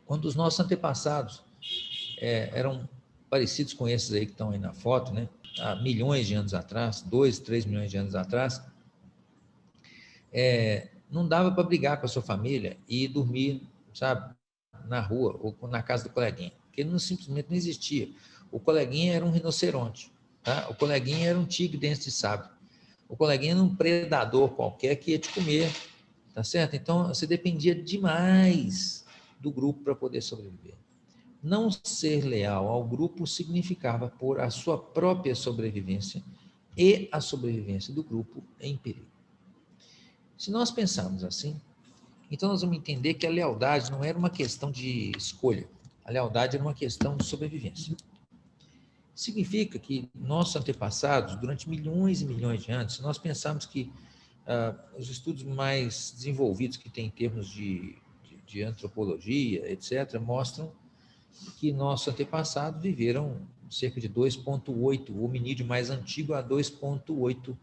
quando os nossos antepassados eram parecidos com esses aí que estão aí na foto, né? Há milhões de anos atrás, 2, 3 milhões de anos atrás, não dava para brigar com a sua família e dormir, sabe, na rua ou na casa do coleguinha, porque simplesmente não existia. O coleguinha era um rinoceronte, tá? O coleguinha era um tigre dente de sabre. O coleguinha era um predador qualquer que ia te comer, tá certo? Então, você dependia demais do grupo para poder sobreviver. Não ser leal ao grupo significava pôr a sua própria sobrevivência e a sobrevivência do grupo em perigo. Se nós pensarmos assim, então nós vamos entender que a lealdade não era uma questão de escolha, a lealdade era uma questão de sobrevivência. Significa que nossos antepassados, durante milhões e milhões de anos, se nós pensarmos que os estudos mais desenvolvidos que tem em termos de antropologia, etc., mostram que nossos antepassados viveram cerca de 2,8, o hominídeo mais antigo há 2,8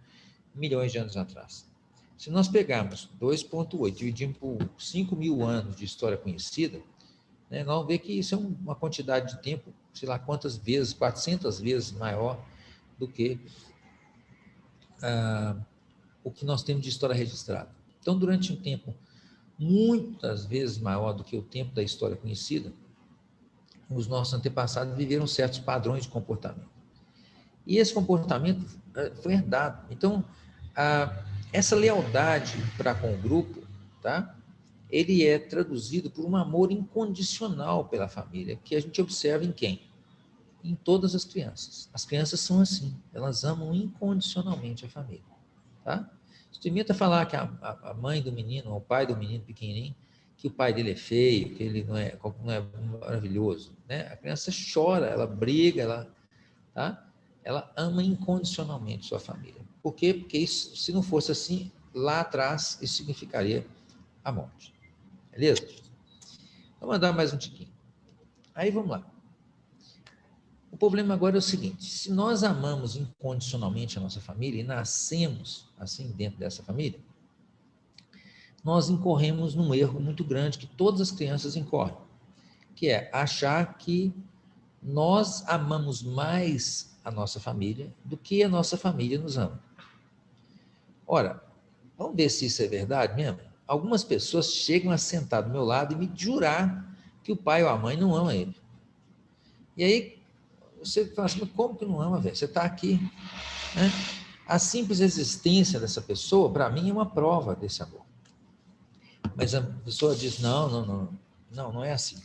milhões de anos atrás. Se nós pegarmos 2,8 e dividirmos por 5 mil anos de história conhecida, né, nós vamos ver que isso é uma quantidade de tempo, sei lá quantas vezes, 400 vezes maior do que o que nós temos de história registrada. Então, durante um tempo muitas vezes maior do que o tempo da história conhecida, os nossos antepassados viveram certos padrões de comportamento. E esse comportamento foi herdado. Então, essa lealdade para com o grupo, tá? Ele é traduzido por um amor incondicional pela família, que a gente observa em quem? Em todas as crianças. As crianças são assim, elas amam incondicionalmente a família. Tá? Experimenta falar que a mãe do menino, ou o pai do menino pequenininho, que o pai dele é feio, que ele não é maravilhoso. Né? A criança chora, ela briga, tá? Ela ama incondicionalmente sua família. Por quê? Porque isso, se não fosse assim, lá atrás, isso significaria a morte. Beleza? Vamos andar mais um tiquinho. Aí vamos lá. O problema agora é o seguinte: se nós amamos incondicionalmente a nossa família e nascemos assim dentro dessa família, nós incorremos num erro muito grande que todas as crianças incorrem, que é achar que nós amamos mais a nossa família do que a nossa família nos ama. Ora, vamos ver se isso é verdade mesmo? Algumas pessoas chegam a sentar do meu lado e me jurar que o pai ou a mãe não ama ele. E aí, você fala assim, como que não ama, velho? Você está aqui, né? A simples existência dessa pessoa, para mim, é uma prova desse amor. Mas a pessoa diz, não é assim.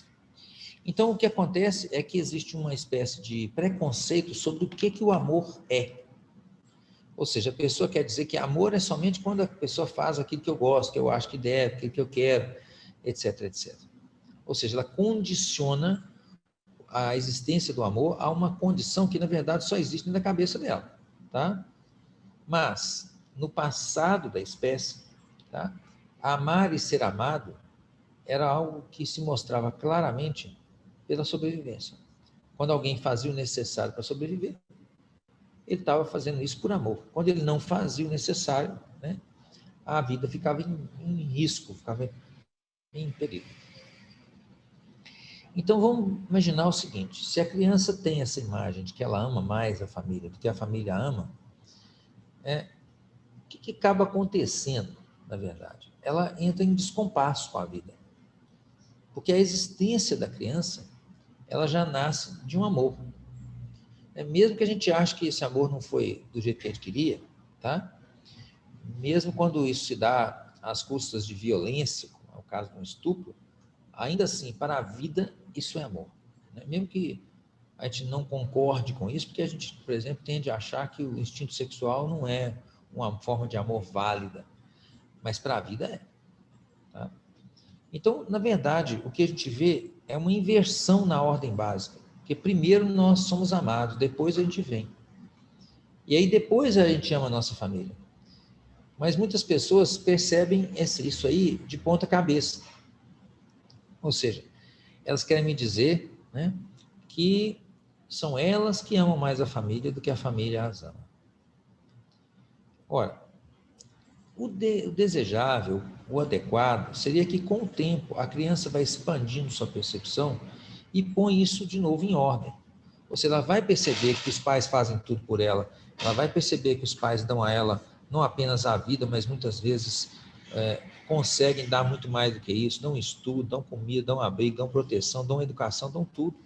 Então, o que acontece é que existe uma espécie de preconceito sobre o que o amor é. Ou seja, a pessoa quer dizer que amor é somente quando a pessoa faz aquilo que eu gosto, que eu acho que deve, aquilo que eu quero, etc, etc. Ou seja, ela condiciona a existência do amor a uma condição que, na verdade, só existe na cabeça dela. Tá? Mas, no passado da espécie, tá? Amar e ser amado era algo que se mostrava claramente pela sobrevivência. Quando alguém fazia o necessário para sobreviver, ele estava fazendo isso por amor. Quando ele não fazia o necessário, né, a vida ficava em risco, ficava em perigo. Então vamos imaginar o seguinte: se a criança tem essa imagem de que ela ama mais a família do que a família ama, o que acaba acontecendo, na verdade? Ela entra em descompasso com a vida. Porque a existência da criança, ela já nasce de um amor. Mesmo que a gente ache que esse amor não foi do jeito que a gente queria, tá? Mesmo quando isso se dá às custas de violência, como é o caso de um estupro, ainda assim, para a vida, isso é amor. Mesmo que a gente não concorde com isso, porque a gente, por exemplo, tende a achar que o instinto sexual não é uma forma de amor válida, mas para a vida é. Tá? Então, na verdade, o que a gente vê é uma inversão na ordem básica, porque primeiro nós somos amados, depois a gente vem. E aí depois a gente ama a nossa família. Mas muitas pessoas percebem isso aí de ponta cabeça. Ou seja, elas querem me dizer, né, que são elas que amam mais a família do que a família as ama. Ora, o desejável, o adequado seria que, com o tempo, a criança vai expandindo sua percepção e põe isso de novo em ordem. Ou seja, ela vai perceber que os pais fazem tudo por ela, ela vai perceber que os pais dão a ela não apenas a vida, mas muitas vezes conseguem dar muito mais do que isso, dão estudo, dão comida, dão abrigo, dão proteção, dão educação, dão tudo.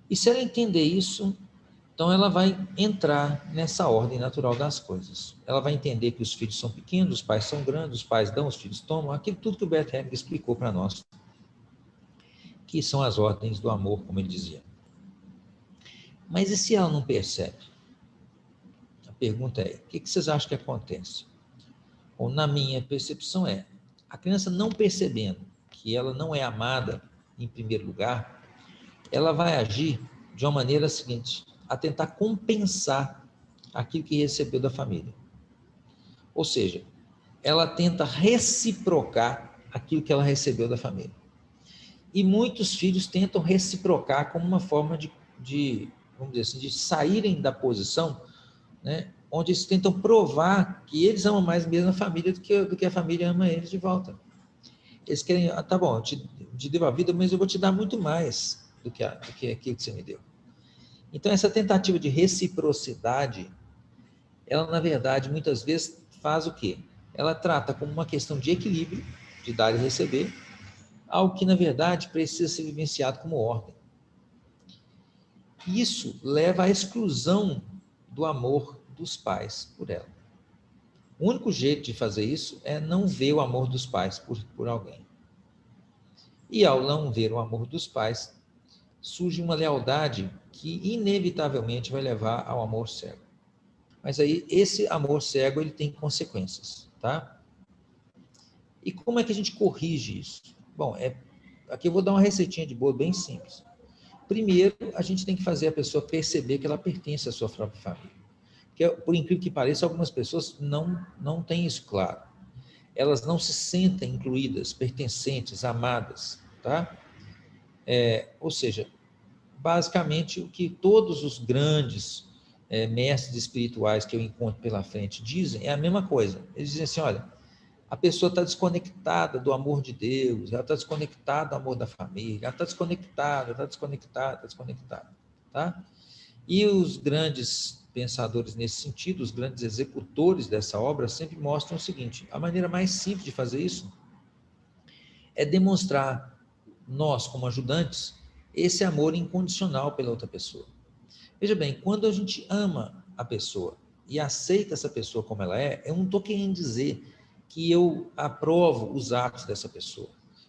E se ela entender isso, então ela vai entrar nessa ordem natural das coisas. Ela vai entender que os filhos são pequenos, os pais são grandes, os pais dão, os filhos tomam, aquilo tudo que o Bert Hellinger explicou para nós, que são as ordens do amor, como ele dizia. Mas e se ela não percebe? A pergunta é, o que vocês acham que acontece? Bom, na minha percepção a criança não percebendo que ela não é amada em primeiro lugar, ela vai agir de uma maneira seguinte, a tentar compensar aquilo que recebeu da família. Ou seja, ela tenta reciprocar aquilo que ela recebeu da família. E muitos filhos tentam reciprocar como uma forma de vamos dizer assim, de saírem da posição, né, onde eles tentam provar que eles amam mais mesmo a família do que a família ama eles de volta. Eles querem, tá bom, eu te devo a vida, mas eu vou te dar muito mais do que aquilo que você me deu. Então, essa tentativa de reciprocidade, ela, na verdade, muitas vezes faz o quê? Ela trata como uma questão de equilíbrio, de dar e receber, algo que, na verdade, precisa ser vivenciado como ordem. Isso leva à exclusão do amor dos pais por ela. O único jeito de fazer isso é não ver o amor dos pais por alguém. E ao não ver o amor dos pais, surge uma lealdade que inevitavelmente vai levar ao amor cego. Mas aí, esse amor cego, ele tem consequências, tá? E como é que a gente corrige isso? Bom, aqui eu vou dar uma receitinha de bolo bem simples. Primeiro, a gente tem que fazer a pessoa perceber que ela pertence à sua própria família. Porque, por incrível que pareça, algumas pessoas não têm isso claro. Elas não se sentem incluídas, pertencentes, amadas, tá? Ou seja, basicamente o que todos os grandes mestres espirituais que eu encontro pela frente dizem é a mesma coisa. Eles dizem assim, olha, a pessoa está desconectada do amor de Deus, ela está desconectada do amor da família, ela está desconectada, tá? E os grandes pensadores nesse sentido, os grandes executores dessa obra, sempre mostram o seguinte, a maneira mais simples de fazer isso é demonstrar, nós como ajudantes, esse amor incondicional pela outra pessoa. Veja bem, quando a gente ama a pessoa e aceita essa pessoa como ela eu não estou querendo dizer que eu aprovo os atos dessa pessoa.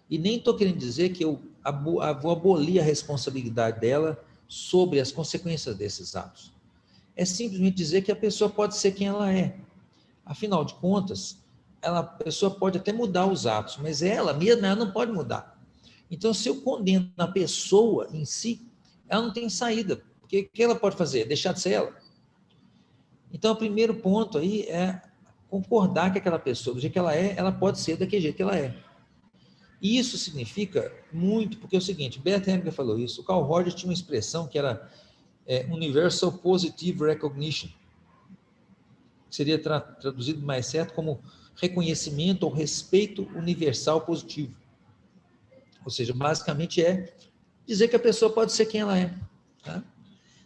E nem estou querendo dizer que eu vou abolir a responsabilidade dela sobre as consequências desses atos. É simplesmente dizer que a pessoa pode ser quem ela é. Afinal de contas, a pessoa pode até mudar os atos, mas ela mesma ela não pode mudar. Então, se eu condeno a pessoa em si, ela não tem saída. Porque o que ela pode fazer? Deixar de ser ela. Então, o primeiro ponto aí é concordar que aquela pessoa, do jeito que ela pode ser daquele jeito que ela é. E isso significa muito, porque é o seguinte, Bert Hellinger falou isso, o Carl Rogers tinha uma expressão que era Universal Positive Recognition, que seria traduzido mais certo como reconhecimento ou respeito universal positivo. Ou seja, basicamente é dizer que a pessoa pode ser quem ela é. Tá?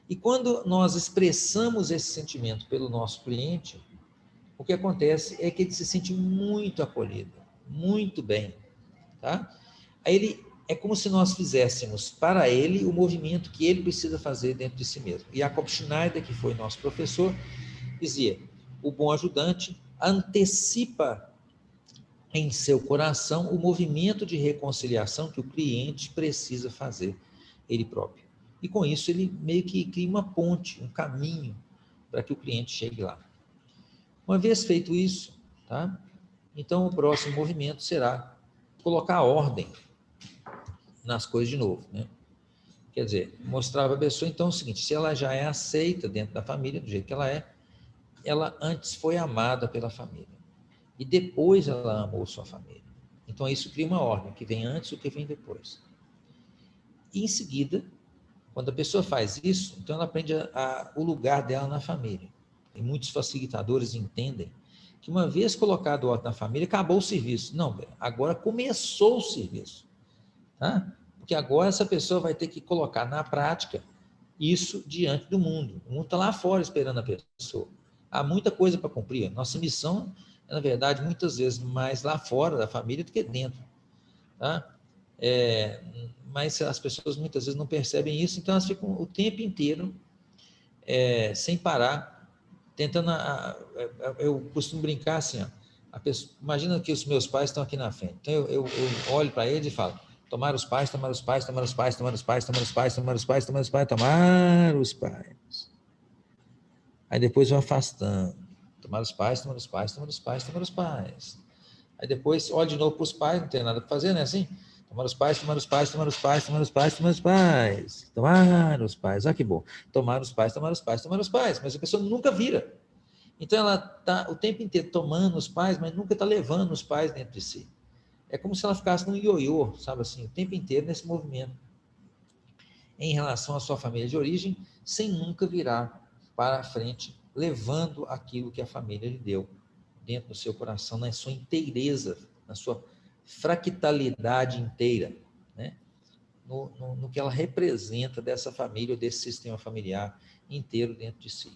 E quando nós expressamos esse sentimento pelo nosso cliente, o que acontece é que ele se sente muito acolhido, muito bem. Tá? Aí é como se nós fizéssemos para ele o movimento que ele precisa fazer dentro de si mesmo. E Jacob Schneider, que foi nosso professor, dizia, o bom ajudante antecipa em seu coração o movimento de reconciliação que o cliente precisa fazer ele próprio. E com isso ele meio que cria uma ponte, um caminho para que o cliente chegue lá. Uma vez feito isso, tá? Então o próximo movimento será colocar ordem nas coisas de novo, né? Quer dizer, mostrar para a pessoa então o seguinte, se ela já é aceita dentro da família, do jeito que ela antes foi amada pela família. E depois ela amou sua família. Então isso cria uma ordem, o que vem antes e o que vem depois. E em seguida, quando a pessoa faz isso, então ela aprende o lugar dela na família. E muitos facilitadores entendem que uma vez colocado o ódio na família, acabou o serviço. Não, agora começou o serviço. Tá? Porque agora essa pessoa vai ter que colocar na prática isso diante do mundo. O mundo está lá fora esperando a pessoa. Há muita coisa para cumprir. Nossa missão é, na verdade, muitas vezes mais lá fora da família do que dentro. Tá? Mas as pessoas muitas vezes não percebem isso, então elas ficam o tempo inteiro sem parar, tentando. Eu costumo brincar assim, ó, imagina que os meus pais estão aqui na frente. Então eu olho para eles e falo: tomar os pais, tomar os pais, tomar os pais, tomar os pais, tomar os pais, tomar os pais, tomar os pais, tomar os pais. Aí depois eu afastando. Tomar os pais, tomar os pais, tomar os pais, tomar os pais. Aí depois olho de novo para os pais, não tem nada para fazer, né? Assim, tomar os pais, tomar os pais, tomar os pais, tomar os pais, tomar os pais. Tomar os pais, olha que bom. Tomar os pais, tomar os pais, tomar os pais. Mas a pessoa nunca vira. Então ela está o tempo inteiro tomando os pais, mas nunca está levando os pais dentro de si. É como se ela ficasse num ioiô, sabe assim, o tempo inteiro nesse movimento. Em relação à sua família de origem, sem nunca virar para a frente, levando aquilo que a família lhe deu dentro do seu coração, na sua inteireza, na sua fractalidade inteira, né? No que ela representa dessa família ou desse sistema familiar inteiro dentro de si.